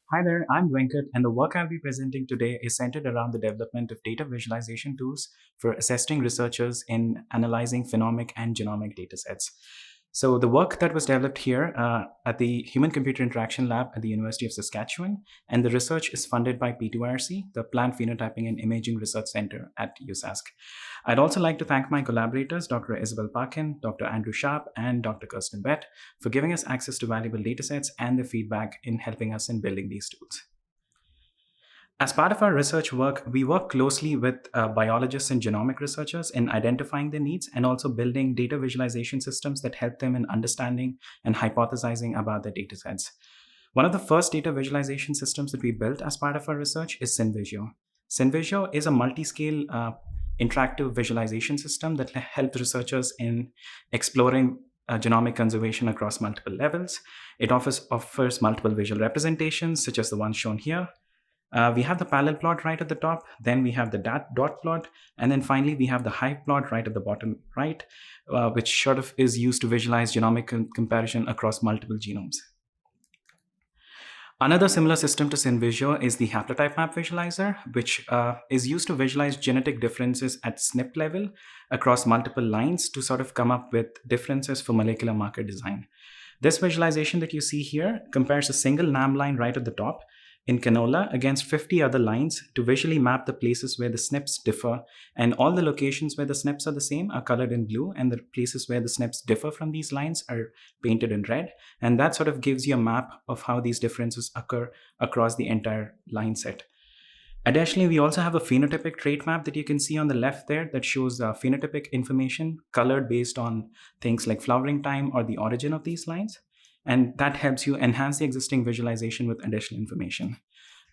Hi there, I'm Venkat, and the work I'll be presenting today is centered around the development of data visualization tools for assisting researchers in analyzing phenomic and genomic datasets. So, the work that was developed here at the Human Computer Interaction Lab at the University of Saskatchewan, and the research is funded by P2IRC, the Plant Phenotyping and Imaging Research Center at USask. I'd also like to thank my collaborators, Dr. Isabel Parkin, Dr. Andrew Sharp, and Dr. Kirsten Bett, for giving us access to valuable datasets and their feedback in helping us in building these tools. As part of our research work, we work closely with biologists and genomic researchers in identifying their needs and also building data visualization systems that help them in understanding and hypothesizing about their datasets. One of the first data visualization systems that we built as part of our research is SynVisio. SynVisio is a multi-scale interactive visualization system that helps researchers in exploring genomic conservation across multiple levels. It offers multiple visual representations, such as the one shown here. We have the parallel plot right at the top, then we have the dot plot, and then finally we have the hive plot right at the bottom right, which sort of is used to visualize genomic comparison across multiple genomes. Another similar system to SynVisio is the Haplotype Map visualizer, which is used to visualize genetic differences at SNP level across multiple lines to sort of come up with differences for molecular marker design. This visualization that you see here compares a single NAM line right at the top in Canola against 50 other lines to visually map the places where the SNPs differ, and all the locations where the SNPs are the same are colored in blue, and the places where the SNPs differ from these lines are painted in red. And that sort of gives you a map of how these differences occur across the entire line set. Additionally, we also have a phenotypic trait map that you can see on the left there that shows phenotypic information colored based on things like flowering time or the origin of these lines. And that helps you enhance the existing visualization with additional information.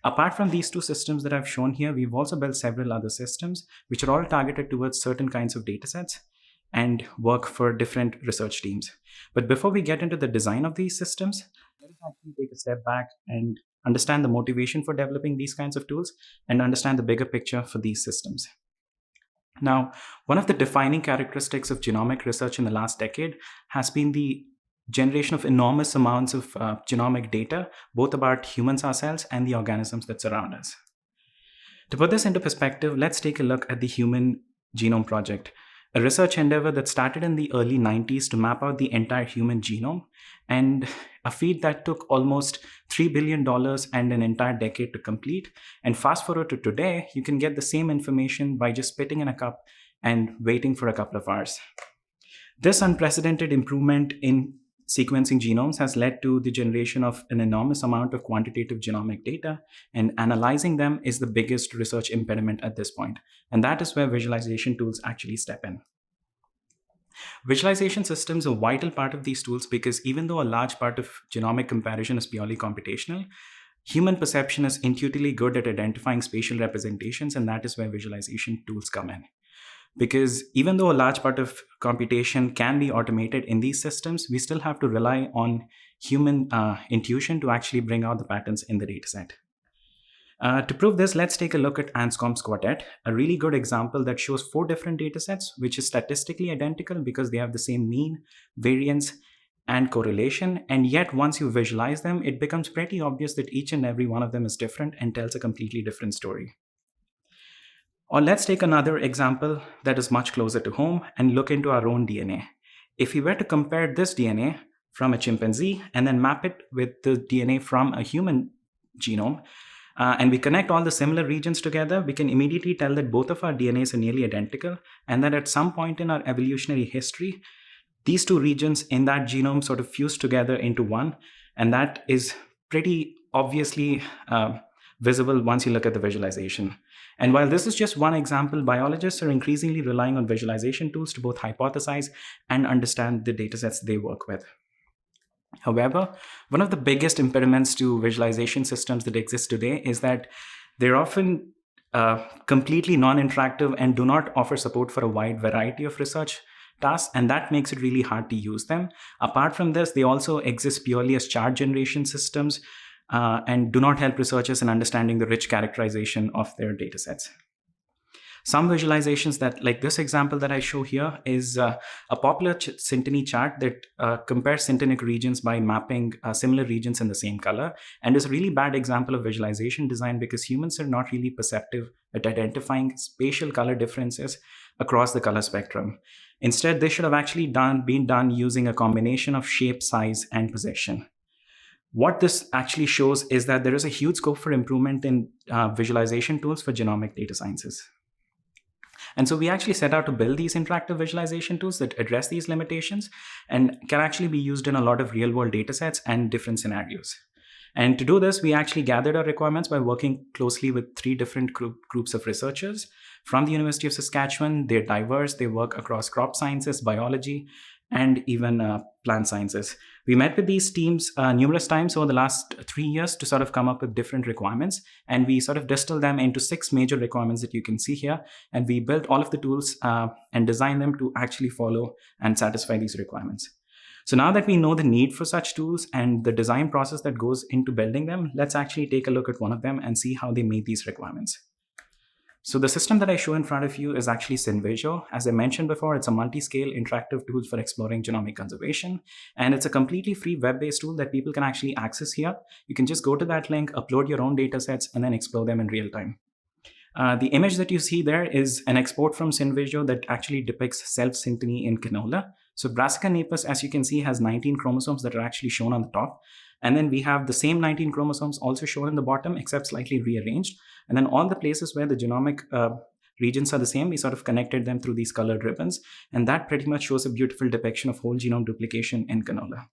Apart from these two systems that I've shown here, we've also built several other systems, which are all targeted towards certain kinds of datasets and work for different research teams. But before we get into the design of these systems, let us actually take a step back and understand the motivation for developing these kinds of tools and understand the bigger picture for these systems. Now, one of the defining characteristics of genomic research in the last decade has been the generation of enormous amounts of genomic data, both about humans ourselves and the organisms that surround us. To put this into perspective, let's take a look at the Human Genome Project, a research endeavor that started in the early 90s to map out the entire human genome, and a feat that took almost $3 billion and an entire decade to complete. And fast forward to today, you can get the same information by just spitting in a cup and waiting for a couple of hours. This unprecedented improvement in sequencing genomes has led to the generation of an enormous amount of quantitative genomic data, and analyzing them is the biggest research impediment at this point. And that is where visualization tools actually step in. Visualization systems are a vital part of these tools because even though a large part of genomic comparison is purely computational, human perception is intuitively good at identifying spatial representations, and that is where visualization tools come in. Because even though a large part of computation can be automated in these systems, we still have to rely on human intuition to actually bring out the patterns in the dataset. To prove this, let's take a look at Anscombe's quartet, a really good example that shows 4 different datasets, which is statistically identical because they have the same mean, variance, and correlation. And yet, once you visualize them, it becomes pretty obvious that each and every one of them is different and tells a completely different story. Or let's take another example that is much closer to home and look into our own DNA. If we were to compare this DNA from a chimpanzee and then map it with the DNA from a human genome, and we connect all the similar regions together, we can immediately tell that both of our DNAs are nearly identical, and that at some point in our evolutionary history, these two regions in that genome sort of fuse together into one, and that is pretty obviously visible once you look at the visualization. And while this is just one example, biologists are increasingly relying on visualization tools to both hypothesize and understand the datasets they work with. However, one of the biggest impediments to visualization systems that exist today is that they're often completely non-interactive and do not offer support for a wide variety of research tasks, and that makes it really hard to use them. Apart from this, they also exist purely as chart generation systems and do not help researchers in understanding the rich characterization of their datasets. Some visualizations that, like this example that I show here, is a popular Synteny chart that compares syntenic regions by mapping similar regions in the same color, and is a really bad example of visualization design because humans are not really perceptive at identifying spatial color differences across the color spectrum. Instead, this should have actually been done using a combination of shape, size, and position. What this actually shows is that there is a huge scope for improvement in visualization tools for genomic data sciences. And so we actually set out to build these interactive visualization tools that address these limitations and can actually be used in a lot of real-world data sets and different scenarios. And to do this, we actually gathered our requirements by working closely with 3 different groups of researchers from the University of Saskatchewan. They're diverse. They work across crop sciences, biology, and even plant sciences. We met with these teams numerous times over the last 3 years to sort of come up with different requirements. And we sort of distilled them into 6 major requirements that you can see here. And we built all of the tools and designed them to actually follow and satisfy these requirements. So now that we know the need for such tools and the design process that goes into building them, let's actually take a look at one of them and see how they meet these requirements. So the system that I show in front of you is actually SynVisio. As I mentioned before, it's a multi-scale interactive tool for exploring genomic conservation. And it's a completely free web-based tool that people can actually access here. You can just go to that link, upload your own data sets, and then explore them in real time. The image that you see there is an export from SynVisio that actually depicts self-Synteny in canola. So Brassica napus, as you can see, has 19 chromosomes that are actually shown on the top. And then we have the same 19 chromosomes also shown in the bottom, except slightly rearranged. And then all the places where the genomic regions are the same, we sort of connected them through these colored ribbons. And that pretty much shows a beautiful depiction of whole genome duplication in canola.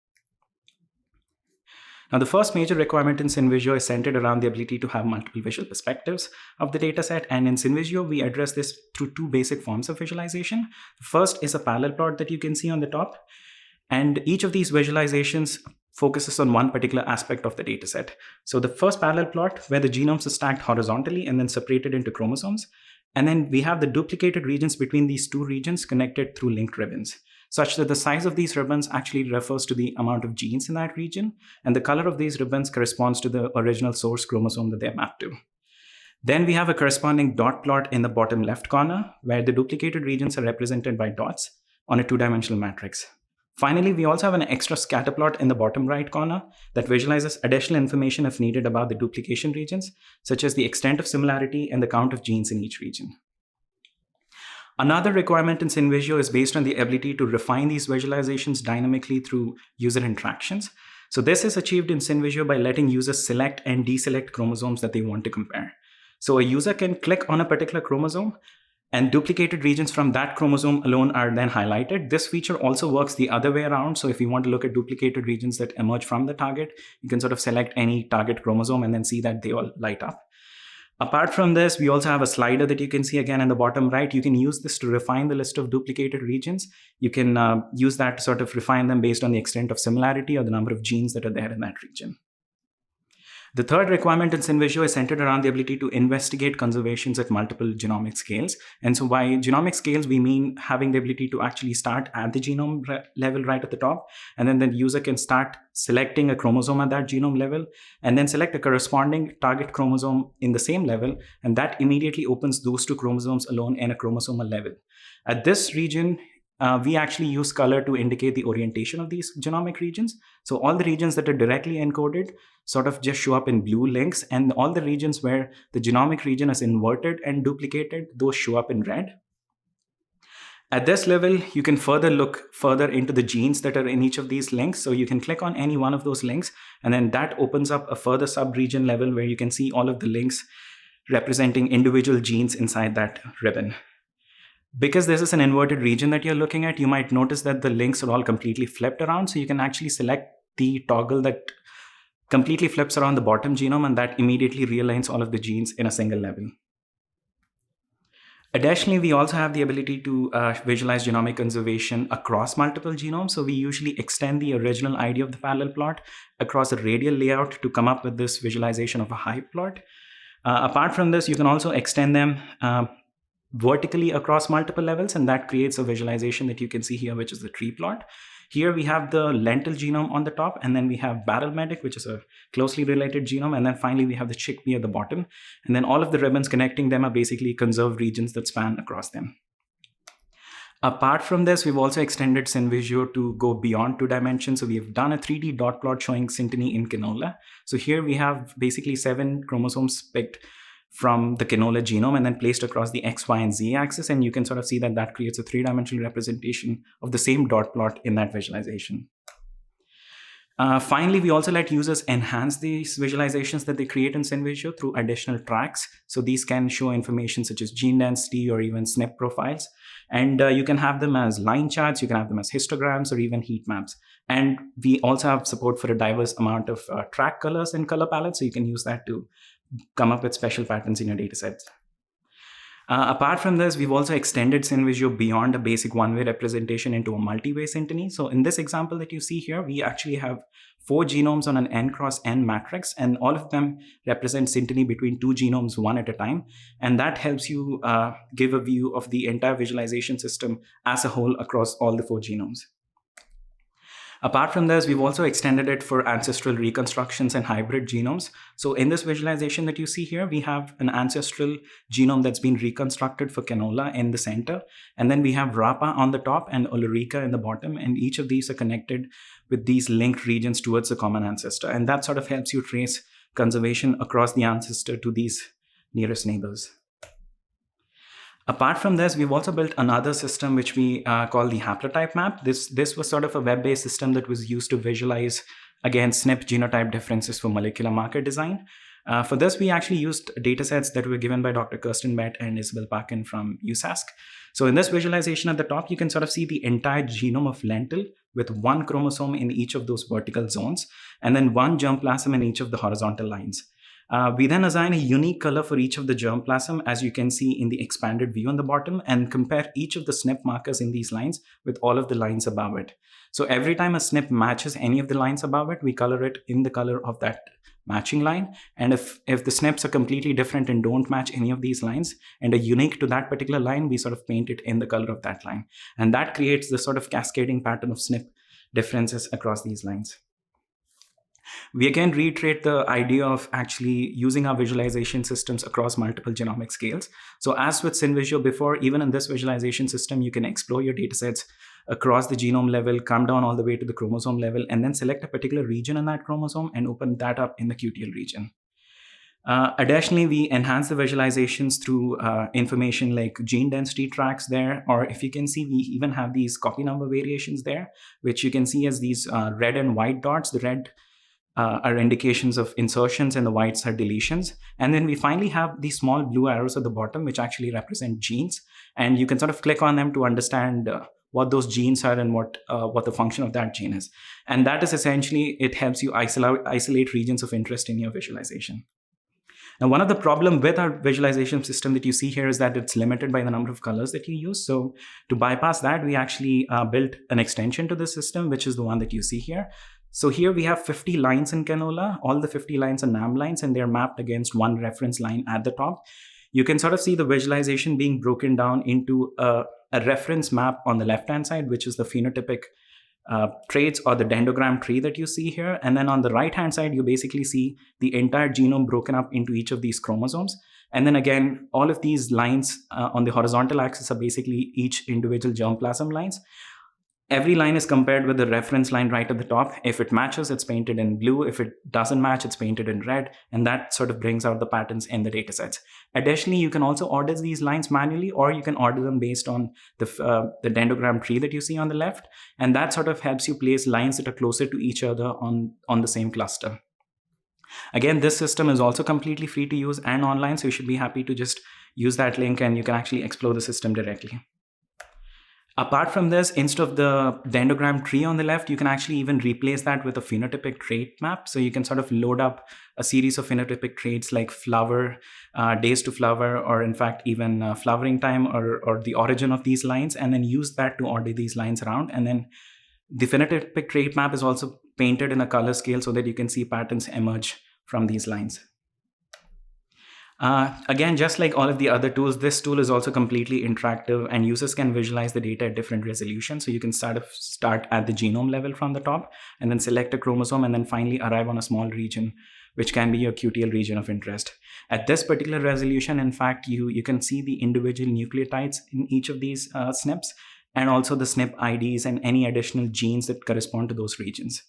Now, the first major requirement in SynVisio is centered around the ability to have multiple visual perspectives of the dataset. And in SynVisio, we address this through 2 basic forms of visualization. The first is a parallel plot that you can see on the top. And each of these visualizations focuses on one particular aspect of the dataset. So the first parallel plot, where the genomes are stacked horizontally and then separated into chromosomes. And then we have the duplicated regions between these 2 regions connected through linked ribbons, such that the size of these ribbons actually refers to the amount of genes in that region, and the color of these ribbons corresponds to the original source chromosome that they're mapped to. Then we have a corresponding dot plot in the bottom left corner, where the duplicated regions are represented by dots on a 2-dimensional matrix. Finally, we also have an extra scatter plot in the bottom right corner that visualizes additional information if needed about the duplication regions, such as the extent of similarity and the count of genes in each region. Another requirement in SynVisio is based on the ability to refine these visualizations dynamically through user interactions. So this is achieved in SynVisio by letting users select and deselect chromosomes that they want to compare. So a user can click on a particular chromosome, and duplicated regions from that chromosome alone are then highlighted. This feature also works the other way around. So if you want to look at duplicated regions that emerge from the target, you can sort of select any target chromosome and then see that they all light up. Apart from this, we also have a slider that you can see again in the bottom right. You can use this to refine the list of duplicated regions. You can use that to sort of refine them based on the extent of similarity or the number of genes that are there in that region. The third requirement in SynVisio is centered around the ability to investigate conservations at multiple genomic scales. And so by genomic scales, we mean having the ability to actually start at the genome level right at the top. And then the user can start selecting a chromosome at that genome level and then select a corresponding target chromosome in the same level. And that immediately opens those 2 chromosomes alone in a chromosomal level. At this region, we actually use color to indicate the orientation of these genomic regions. So all the regions that are directly encoded sort of just show up in blue links, and all the regions where the genomic region is inverted and duplicated, those show up in red. At this level, you can look further into the genes that are in each of these links. So you can click on any one of those links, and then that opens up a further sub-region level where you can see all of the links representing individual genes inside that ribbon. Because this is an inverted region that you're looking at, you might notice that the links are all completely flipped around. So you can actually select the toggle that completely flips around the bottom genome, and that immediately realigns all of the genes in a single level. Additionally, we also have the ability to visualize genomic conservation across multiple genomes. So we usually extend the original idea of the parallel plot across a radial layout to come up with this visualization of a high plot. Apart from this, you can also extend them vertically across multiple levels, and that creates a visualization that you can see here, which is the tree plot. Here we have the lentil genome on the top, and then we have barrel medic, which is a closely related genome, and then finally we have the chickpea at the bottom. And then all of the ribbons connecting them are basically conserved regions that span across them. Apart from this, we've also extended SynVisio to go beyond 2 dimensions. So we've done a 3D dot plot showing Synteny in canola. So here we have basically 7 chromosomes picked from the canola genome and then placed across the X, Y, and Z axis. And you can sort of see that that creates a 3-dimensional representation of the same dot plot in that visualization. Finally, we also let users enhance these visualizations that they create in SynVisio through additional tracks. So these can show information such as gene density or even SNP profiles. And you can have them as line charts, you can have them as histograms, or even heat maps. And we also have support for a diverse amount of track colors and color palettes, so you can use that to come up with special patterns in your datasets. Apart from this, we've also extended SynVisio beyond a basic one-way representation into a multi-way Synteny. So in this example that you see here, we actually have 4 genomes on an n cross n matrix, and all of them represent Synteny between 2 genomes, one at a time. And that helps you give a view of the entire visualization system as a whole across all the 4 genomes. Apart from this, we've also extended it for ancestral reconstructions and hybrid genomes. So in this visualization that you see here, we have an ancestral genome that's been reconstructed for canola in the center. And then we have Rapa on the top and Olorica in the bottom. And each of these are connected with these linked regions towards the common ancestor. And that sort of helps you trace conservation across the ancestor to these nearest neighbors. Apart from this, we've also built another system which we call the Haplotype Map. This was sort of a web-based system that was used to visualize, again, SNP genotype differences for molecular marker design. For this, we actually used datasets that were given by Dr. Kirsten Bett and Isabel Parkin from USask. So in this visualization at the top, you can sort of see the entire genome of lentil with 1 chromosome in each of those vertical zones, and then 1 germplasm in each of the horizontal lines. We then assign a unique color for each of the germplasm, as you can see in the expanded view on the bottom, and compare each of the SNP markers in these lines with all of the lines above it. So every time a SNP matches any of the lines above it, we color it in the color of that matching line. And if the SNPs are completely different and don't match any of these lines and are unique to that particular line, we sort of paint it in the color of that line. And that creates the sort of cascading pattern of SNP differences across these lines. We again reiterate the idea of actually using our visualization systems across multiple genomic scales. So as with SynVisio before, even in this visualization system, you can explore your datasets across the genome level, come down all the way to the chromosome level, and then select a particular region in that chromosome and open that up in the QTL region. Additionally, we enhance the visualizations through information like gene density tracks there, or if you can see, we even have these copy number variations there, which you can see as these red and white dots. The red are indications of insertions and the whites are deletions. And then we finally have these small blue arrows at the bottom, which actually represent genes. And you can sort of click on them to understand what those genes are and what the function of that gene is. And that is essentially, it helps you isolate regions of interest in your visualization. Now, one of the problems with our visualization system that you see here is that it's limited by the number of colors that you use. So to bypass that, we actually built an extension to the system, which is the one that you see here. So here we have 50 lines in canola. All the 50 lines are NAM lines, and they're mapped against one reference line at the top. You can sort of see the visualization being broken down into a reference map on the left-hand side, which is the phenotypic traits or the dendrogram tree that you see here. And then on the right-hand side, you basically see the entire genome broken up into each of these chromosomes. And then again, all of these lines on the horizontal axis are basically each individual germplasm lines. Every line is compared with the reference line right at the top. If it matches, it's painted in blue. If it doesn't match, it's painted in red. And that sort of brings out the patterns in the datasets. Additionally, you can also order these lines manually, or you can order them based on the dendrogram tree that you see on the left. And that sort of helps you place lines that are closer to each other on the same cluster. Again, this system is also completely free to use and online, so you should be happy to just use that link and you can actually explore the system directly. Apart from this, instead of the dendrogram tree on the left, you can actually even replace that with a phenotypic trait map. So you can sort of load up a series of phenotypic traits like flower, days to flower, or in fact, even flowering time or the origin of these lines, and then use that to order these lines around. And then the phenotypic trait map is also painted in a color scale so that you can see patterns emerge from these lines. Again, just like all of the other tools, this tool is also completely interactive, and users can visualize the data at different resolutions. So you can start at the genome level from the top, and then select a chromosome, and then finally arrive on a small region, which can be your QTL region of interest. At this particular resolution, in fact, you can see the individual nucleotides in each of these SNPs, and also the SNP IDs and any additional genes that correspond to those regions.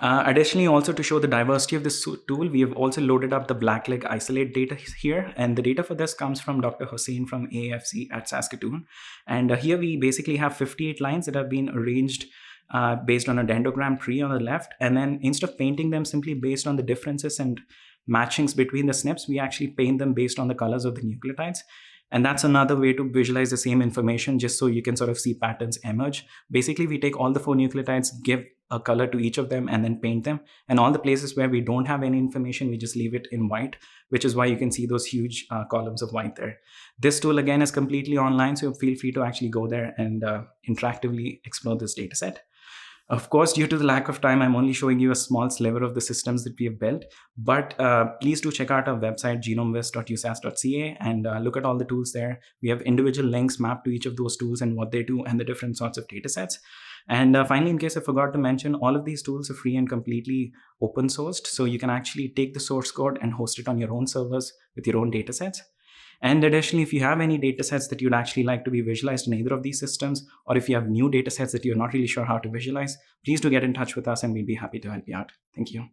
Additionally, also to show the diversity of this tool, we have also loaded up the Blackleg isolate data here. And the data for this comes from Dr. Hussain from AFC at Saskatoon. And here we basically have 58 lines that have been arranged based on a dendrogram tree on the left. And then instead of painting them simply based on the differences and matchings between the SNPs, we actually paint them based on the colors of the nucleotides. And that's another way to visualize the same information, just so you can sort of see patterns emerge. Basically, we take all the 4 nucleotides, give a color to each of them, and then paint them. And all the places where we don't have any information, we just leave it in white, which is why you can see those huge columns of white there. This tool, again, is completely online, so feel free to actually go there and interactively explore this data set. Of course, due to the lack of time, I'm only showing you a small sliver of the systems that we have built. But please do check out our website, genomewest.usas.ca, and look at all the tools there. We have individual links mapped to each of those tools and what they do and the different sorts of data sets. And finally, in case I forgot to mention, all of these tools are free and completely open sourced. So you can actually take the source code and host it on your own servers with your own data sets. And additionally, if you have any data sets that you'd actually like to be visualized in either of these systems, or if you have new data sets that you're not really sure how to visualize, please do get in touch with us and we'd be happy to help you out. Thank you.